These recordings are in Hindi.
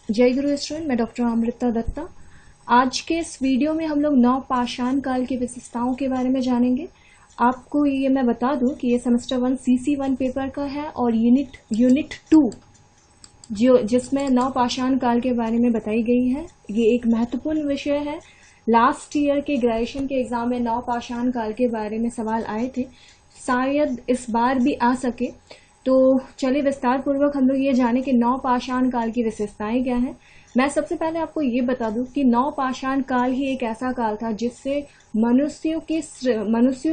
जय गुरु स्टूडेंट, मैं डॉक्टर अमृता दत्ता। आज के इस वीडियो में हम लोग नवपाषाण काल की विशेषताओं के बारे में जानेंगे। आपको ये मैं बता दूं कि ये सेमेस्टर 1 CC1 पेपर का है और यूनिट 2 जिसमें नवपाषाण काल के बारे में बताई गई है। ये एक महत्वपूर्ण विषय है। लास्ट ईयर के ग्रेजुएशन के एग्जाम में नवपाषाण काल के बारे में सवाल आए थे, शायद इस बार भी आ सके। तो चलिए विस्तार पूर्वक हम लोग ये जाने कि नवपाषाण काल की विशेषताएं क्या हैं। मैं सबसे पहले आपको ये बता दूं कि नवपाषाण काल ही एक ऐसा काल था जिससे मनुष्यों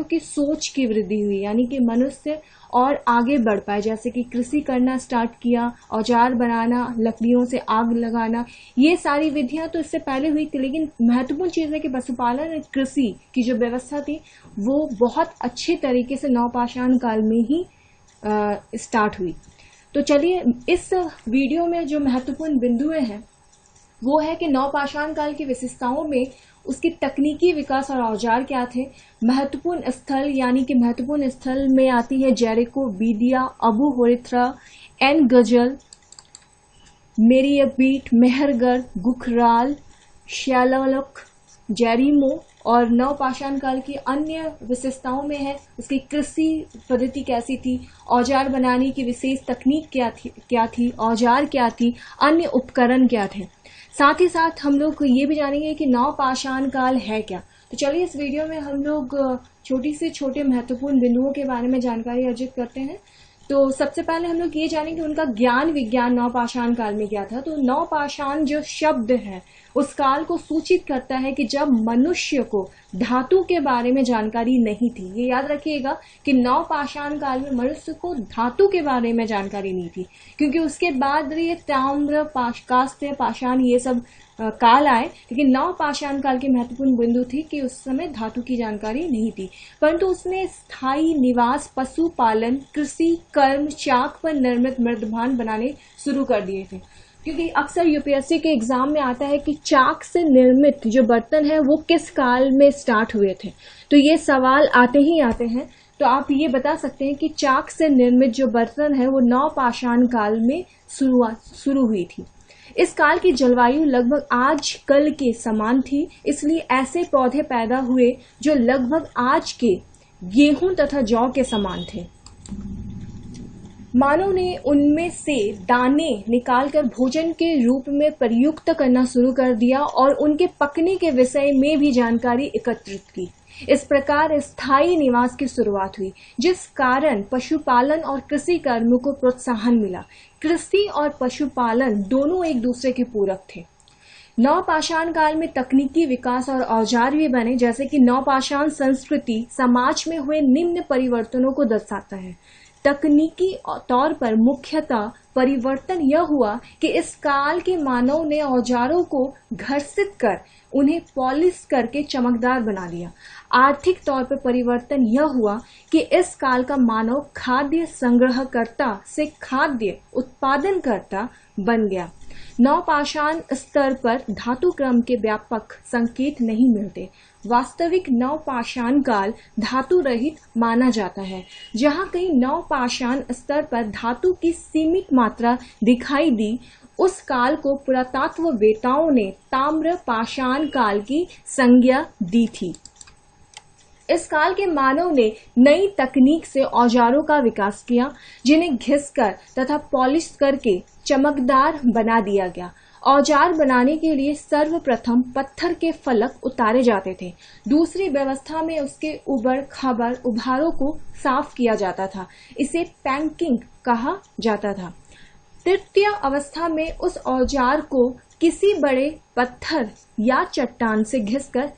की सोच की वृद्धि हुई, यानी कि मनुष्य और आगे बढ़ पाए। जैसे कि कृषि करना स्टार्ट किया, औजार बनाना, लकड़ियों से आग लगाना, ये सारी विधियां तो इससे पहले हुई थी, लेकिन महत्वपूर्ण चीज है कि पशुपालन और कृषि की जो व्यवस्था थी वो बहुत अच्छे तरीके से नवपाषाण काल में ही स्टार्ट हुई। तो चलिए इस वीडियो में जो महत्वपूर्ण बिंदुएं हैं वो है कि नवपाषाण काल की विशेषताओं में उसकी तकनीकी विकास और औजार क्या थे। महत्वपूर्ण स्थल, यानी कि महत्वपूर्ण स्थल में आती है जेरिको, बीदिया, अबू होरिथ्रा, एन गजल, मेरियबीट, मेहरगढ़, गुखराल, श्यालक, जेरिमो। और नवपाषाण काल की अन्य विशेषताओं में है उसकी कृषि पद्धति कैसी थी, औजार बनाने की विशेष तकनीक क्या थी, औजार क्या थी, अन्य उपकरण क्या थे। साथ ही साथ हम लोग ये भी जानेंगे कि नवपाषाण काल है क्या। तो चलिए इस वीडियो में हम लोग छोटी से छोटे महत्वपूर्ण बिंदुओं के बारे में जानकारी अर्जित करते हैं। तो सबसे पहले हम लोग ये जानेंगे उनका ज्ञान विज्ञान नवपाषाण काल में क्या था। तो नवपाषाण जो शब्द है उस काल को सूचित करता है कि जब मनुष्य को धातु के बारे में जानकारी नहीं थी। ये याद रखिएगा कि नवपाषाण काल में मनुष्य को धातु के बारे में जानकारी नहीं थी, क्योंकि उसके बाद ये ताम्र, कांस्य, पाषाण ये सब काल आए, लेकिन नवपाषाण काल की महत्वपूर्ण बिंदु थी कि उस समय धातु की जानकारी नहीं थी, परंतु उसने स्थायी निवास, पशुपालन, कृषि, कर्म, चाक पर निर्मित मृदभान बनाने शुरू कर दिए थे। क्योंकि अक्सर यूपीएससी के एग्जाम में आता है कि चाक से निर्मित जो बर्तन है वो किस काल में स्टार्ट हुए थे। तो ये सवाल आते ही आते हैं। तो आप ये बता सकते हैं कि चाक से निर्मित जो बर्तन है वो नवपाषाण काल में शुरू हुई थी। इस काल की जलवायु लगभग आज कल के समान थी, इसलिए ऐसे पौधे पैदा हुए जो लगभग आज के गेहूं तथा जौ के समान थे। मानव ने उनमें से दाने निकालकर भोजन के रूप में प्रयुक्त करना शुरू कर दिया और उनके पकने के विषय में भी जानकारी एकत्रित की। इस प्रकार स्थायी निवास की शुरुआत हुई, जिस कारण पशुपालन और कृषि कर्म को प्रोत्साहन मिला। कृषि और पशुपालन दोनों एक दूसरे के पूरक थे। नवपाषाण काल में तकनीकी विकास और औजार भी बने, जैसे कि नवपाषाण संस्कृति समाज में हुए निम्न परिवर्तनों को दर्शाता है। तकनीकी तौर पर मुख्यतः परिवर्तन यह हुआ कि इस काल के मानव ने औजारों को घर्षित कर उन्हें पॉलिश करके चमकदार बना लिया। आर्थिक तौर पर परिवर्तन यह हुआ कि इस काल का मानव खाद्य संग्रहकर्ता से खाद्य उत्पादनकर्ता बन गया। नवपाषाण स्तर पर धातु क्रम के व्यापक संकेत नहीं मिलते। वास्तविक नवपाषाण काल धातु रहित माना जाता है। जहाँ कहीं नवपाषाण स्तर पर धातु की सीमित मात्रा दिखाई दी, उस काल को पुरातत्ववेत्ताओं ने ताम्र पाषाण काल की संज्ञा दी थी। इस काल के मानव ने नई तकनीक से औजारों का विकास किया, जिन्हें घिसकर तथा पॉलिश करके चमकदार बना दिया गया। औजार बनाने के लिए सर्वप्रथम पत्थर के फलक उतारे जाते थे। दूसरी व्यवस्था में उसके उभारों को साफ किया जाता था। इसे पैंकिंग कहा जाता था। तृतीय अवस्था में उस औजार को किसी बड़े पत्थर या चट्टान से घिसकर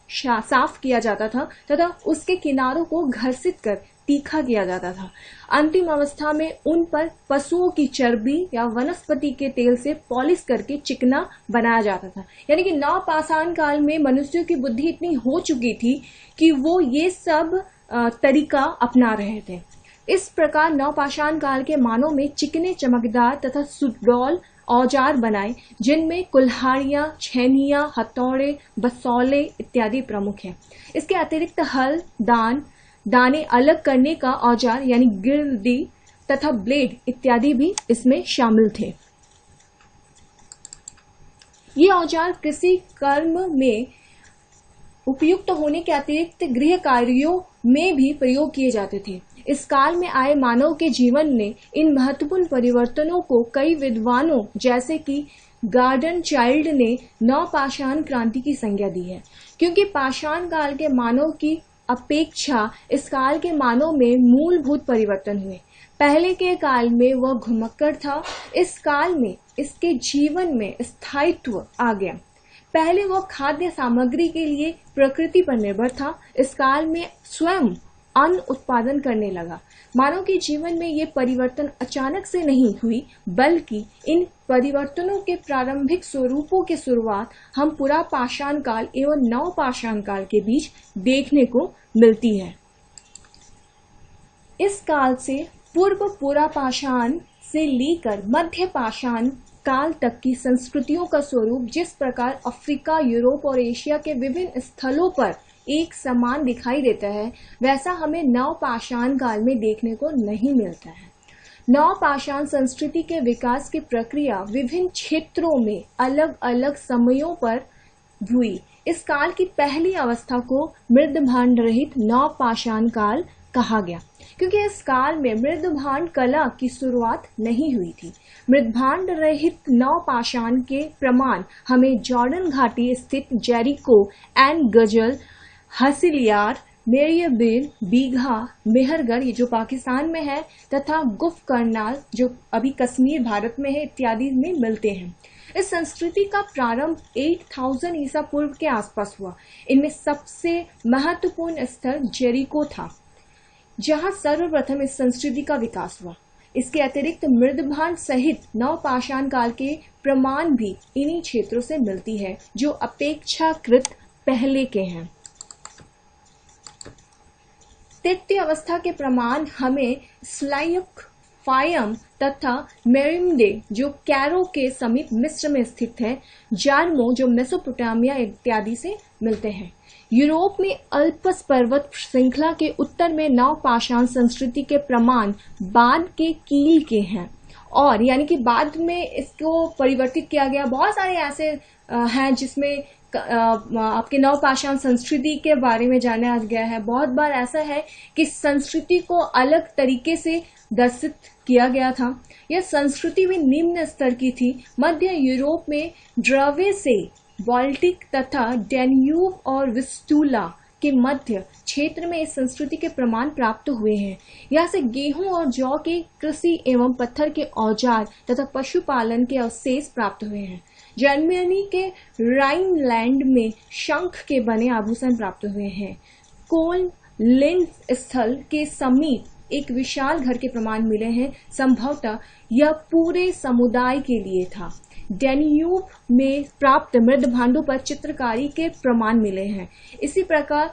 साफ किया जाता था तथा उसके किनारों को घर्षित कर तीखा किया जाता था। अंतिम अवस्था में उन पर पशुओं की चर्बी या वनस्पति के तेल से पॉलिश करके चिकना बनाया जाता था। यानी कि नवपाषाण काल में मनुष्यों की बुद्धि इतनी हो चुकी थी कि वो ये सब तरीका अपना रहे थे। इस प्रकार नवपाषाण काल के मानव में चिकने, चमकदार तथा सुडौल औजार बनाए, जिनमें कुल्हाड़ियां, छेनियां, हथौड़े, बसौले इत्यादि प्रमुख हैं। इसके अतिरिक्त हल, दाने अलग करने का औजार यानी गिरदी तथा ब्लेड इत्यादि भी इसमें शामिल थे। ये औजार कृषि कर्म में उपयुक्त होने के अतिरिक्त गृह कार्यों में भी प्रयोग किए जाते थे। इस काल में आए मानव के जीवन ने इन महत्वपूर्ण परिवर्तनों को कई विद्वानों जैसे कि गार्डन चाइल्ड ने नवपाषाण क्रांति की संज्ञा दी है, क्योंकि पाषाण काल के मानव की अपेक्षा इस काल के मानव में मूलभूत परिवर्तन हुए। पहले के काल में वह घुमक्कड़ था, इस काल में इसके जीवन में स्थायित्व आ गया। पहले वह खाद्य सामग्री के लिए प्रकृति पर निर्भर था, इस काल में स्वयं अन्न उत्पादन करने लगा। मानव के जीवन में ये परिवर्तन अचानक से नहीं हुई, बल्कि इन परिवर्तनों के प्रारंभिक स्वरूपों की शुरुआत हम पुरा पाषाण काल एवं नव पाषाण काल के बीच देखने को मिलती है। इस काल से पूर्व पुरा पाषाण से लेकर मध्य पाषाण काल तक की संस्कृतियों का स्वरूप जिस प्रकार अफ्रीका, यूरोप और एशिया के विभिन्न स्थलों पर एक समान दिखाई देता है, वैसा हमें नवपाषाण काल में देखने को नहीं मिलता है। नवपाषाण संस्कृति के विकास की प्रक्रिया विभिन्न क्षेत्रों में अलग अलग समयों पर हुई। इस काल की पहली अवस्था को मृदभांड रहित नवपाषाण काल कहा गया, क्योंकि इस काल में मृदभांड कला की शुरुआत नहीं हुई थी। मृदभांड रहित नवपाषाण के प्रमाण हमें जॉर्डन घाटी स्थित जेरिको एंड गजल, हसिलियार, मेरियबिल, बीघा, मेहरगढ़ ये जो पाकिस्तान में है, तथा गुफ करनाल जो अभी कश्मीर भारत में है, इत्यादि में मिलते हैं। इस संस्कृति का प्रारंभ 8000 ईसा पूर्व के आसपास हुआ। इनमें सबसे महत्वपूर्ण स्थल जेरिको था, जहां सर्वप्रथम इस संस्कृति का विकास हुआ। इसके अतिरिक्त मृदभांड सहित नवपाषाण काल के प्रमाण भी इन्हीं क्षेत्रों से मिलती है, जो अपेक्षाकृत पहले के हैं। तृतीय अवस्था के प्रमाण हमें स्लाइक, फायम तथा मेरिमडे जो कैरो के समीप मिस्र में स्थित है, जार्मो जो मेसोपोटामिया इत्यादि से मिलते हैं। यूरोप में अल्पस पर्वत श्रृंखला के उत्तर में नवपाषाण संस्कृति के प्रमाण बाद के कील के हैं, और यानी कि बाद में इसको परिवर्तित किया गया। बहुत सारे ऐसे हैं जिसमें आपके नवपाषाण संस्कृति के बारे में जाना गया है। बहुत बार ऐसा है कि संस्कृति को अलग तरीके से दर्शित किया गया था। यह संस्कृति भी निम्न स्तर की थी। मध्य यूरोप में ड्रवे से बाल्टिक तथा डैन्यूब और विस्टूला के मध्य क्षेत्र में इस संस्कृति के प्रमाण प्राप्त हुए हैं। यहाँ से गेहूं और जौ के कृषि एवं पत्थर के औजार तथा पशुपालन के अवशेष प्राप्त हुए हैं। जर्मनी के राइनलैंड में शंख के बने आभूषण प्राप्त हुए हैं। कोल लिंस स्थल के समीप एक विशाल घर के प्रमाण मिले हैं। संभवतः यह पूरे समुदाय के लिए था। डैन्यूब में प्राप्त मृदभांडों पर चित्रकारी के प्रमाण मिले हैं। इसी प्रकार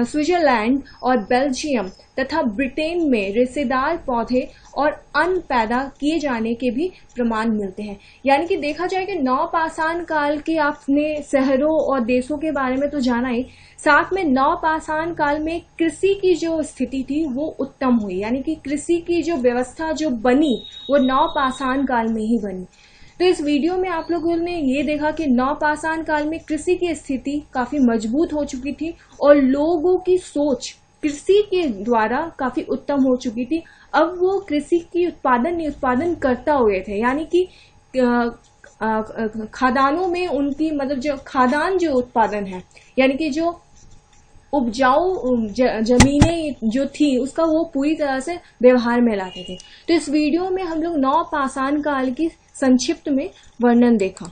स्विट्जरलैंड और बेल्जियम तथा ब्रिटेन में रेशेदार पौधे और अन्न पैदा किए जाने के भी प्रमाण मिलते हैं। यानी कि देखा जाए कि नवपाषाण काल के आपने शहरों और देशों के बारे में तो जाना ही, साथ में नवपाषाण काल में कृषि की जो स्थिति थी वो उत्तम हुई। यानी कि कृषि की जो व्यवस्था जो बनी वो नवपाषाण काल में ही बनी। तो इस वीडियो में आप लोगों ने ये देखा कि नवपाषाण काल में कृषि की स्थिति काफी मजबूत हो चुकी थी और लोगों की सोच कृषि के द्वारा काफी उत्तम हो चुकी थी। अब वो कृषि की उत्पादन करता हुए थे। यानी कि खादानों में उनकी मतलब जो खादान जो उत्पादन है, यानी कि जो उपजाऊ जमीनें जो थी उसका वो पूरी तरह से व्यवहार में लाते थे। तो इस वीडियो में हम लोग नवपाषाण काल की संक्षिप्त में वर्णन देखा।